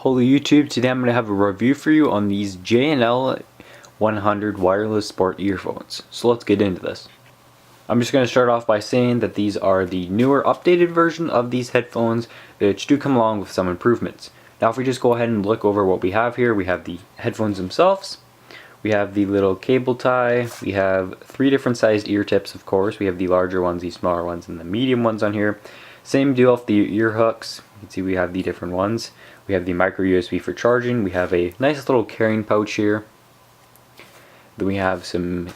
Holy YouTube, today I'm going to have a review for you on these J&L-100 wireless sport earphones. So let's get into this. I'm just going to start off by saying that these are the newer updated version of these headphones, which do come along with some improvements. Now if we just go ahead and look over what we have here, we have the headphones themselves, we have the little cable tie, we have 3 different sized ear tips of course, we have the larger ones, the smaller ones, and the medium ones on here. Same deal with the ear hooks. You can see we have the different ones. We have the micro USB for charging. We have a nice little carrying pouch here. Then we have some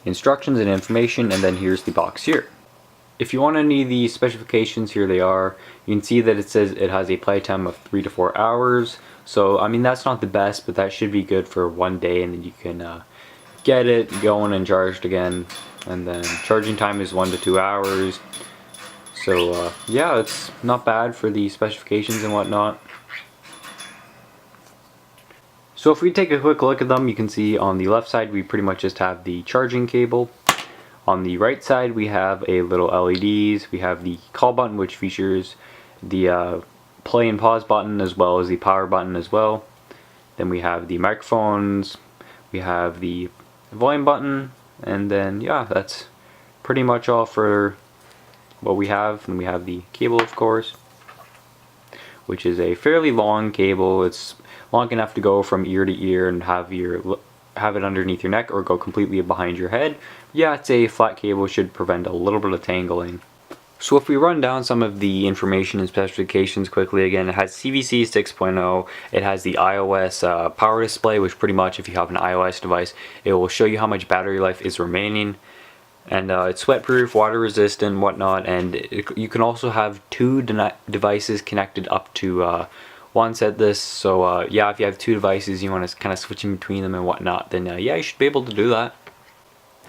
instructions and information, and then here's the box here. If you want any of the specifications, here they are. You can see that it says it has a playtime of 3 to 4 hours. So I mean that's not the best, but that should be good for one day, and then you can get it going and charged again. And then charging time is 1 to 2 hours. So yeah, it's not bad for the specifications and whatnot. So if we take a quick look at them, you can see on the left side we pretty much just have the charging cable. On the right side we have a little LEDs, we have the call button which features the play and pause button as well as the power button as well. Then we have the microphones, we have the volume button, and then yeah, that's pretty much all for what we have. And we have the cable of course, which is a fairly long cable. It's long enough to go from ear to ear and have it underneath your neck or go completely behind your head. Yeah, it's a flat cable, should prevent a little bit of tangling. So if we run down some of the information and specifications quickly, again, it has CVC 6.0, it has the iOS power display, which pretty much if you have an iOS device, it will show you how much battery life is remaining. And it's sweat proof, water resistant, whatnot, and you can also have 2 devices connected up to once at this. So yeah, if you have 2 devices, you want to kind of switch in between them and whatnot, then yeah, you should be able to do that.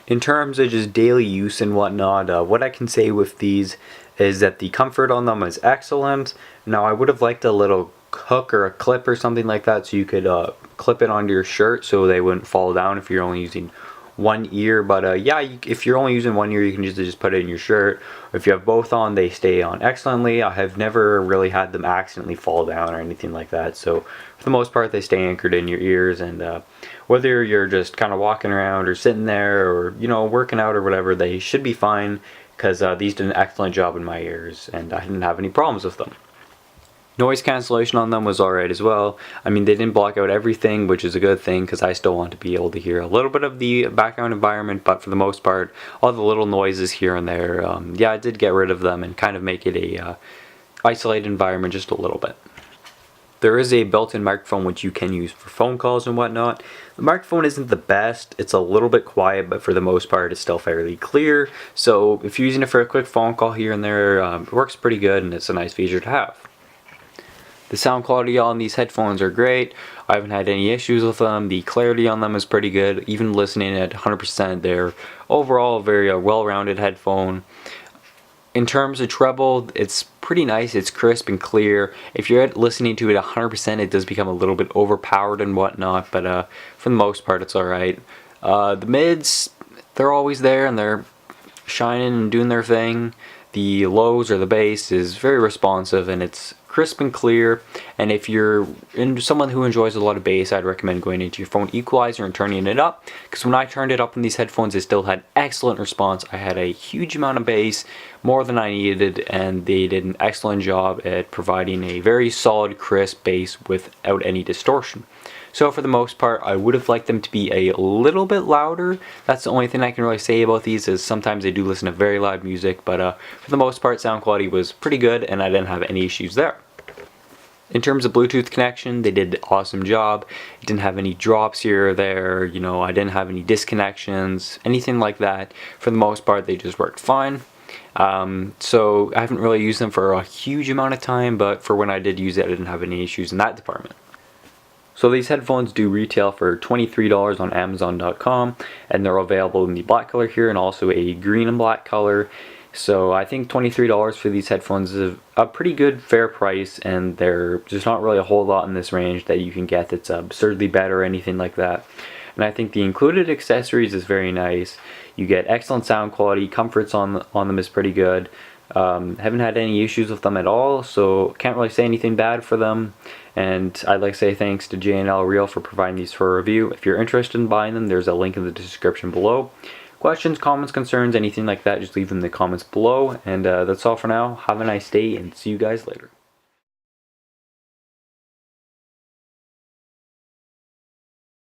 In terms of just daily use and whatnot, what I can say with these is that the comfort on them is excellent. Now I would have liked a little hook or a clip or something like that so you could clip it onto your shirt so they wouldn't fall down if you're only using one ear. But yeah, if you're only using one ear, you can just put it in your shirt. Or if you have both on, they stay on excellently. I have never really had them accidentally fall down or anything like that. So for the most part, they stay anchored in your ears. And whether you're just kind of walking around or sitting there or working out or whatever, they should be fine, because these did an excellent job in my ears and I didn't have any problems with them. Noise cancellation on them was alright as well. I mean, they didn't block out everything, which is a good thing because I still want to be able to hear a little bit of the background environment, but for the most part, all the little noises here and there, yeah, I did get rid of them and kind of make it a isolated environment just a little bit. There is a built-in microphone which you can use for phone calls and whatnot. The microphone isn't the best, it's a little bit quiet, but for the most part it's still fairly clear. So if you're using it for a quick phone call here and there, it works pretty good and it's a nice feature to have. The sound quality on these headphones are great. I haven't had any issues with them. The clarity on them is pretty good. Even listening at 100%, they're overall a very well-rounded headphone. In terms of treble, it's pretty nice. It's crisp and clear. If you're listening to it 100%, it does become a little bit overpowered and whatnot, but for the most part, it's alright. The mids, they're always there and they're shining and doing their thing. The lows or the bass is very responsive and it's crisp and clear. And if you're someone who enjoys a lot of bass, I'd recommend going into your phone equalizer and turning it up, because when I turned it up in these headphones, it still had excellent response. I had a huge amount of bass, more than I needed, and they did an excellent job at providing a very solid crisp bass without any distortion. So for the most part, I would have liked them to be a little bit louder. That's the only thing I can really say about these, is sometimes I do listen to very loud music, but for the most part, sound quality was pretty good and I didn't have any issues there. In terms of Bluetooth connection, they did an awesome job. It didn't have any drops here or there, I didn't have any disconnections, anything like that. For the most part, they just worked fine. So I haven't really used them for a huge amount of time, but for when I did use it, I didn't have any issues in that department. So these headphones do retail for $23 on Amazon.com, and they're available in the black color here and also a green and black color. So I think $23 for these headphones is a pretty good fair price, and there's not really a whole lot in this range that you can get that's absurdly better or anything like that. And I think the included accessories is very nice. You get excellent sound quality, comforts on them is pretty good. Haven't had any issues with them at all, so can't really say anything bad for them. And I'd like to say thanks to J&L Real for providing these for a review. If you're interested in buying them, there's a link in the description below. Questions, comments, concerns, anything like that, just leave them in the comments below. And that's all for now. Have a nice day and see you guys later.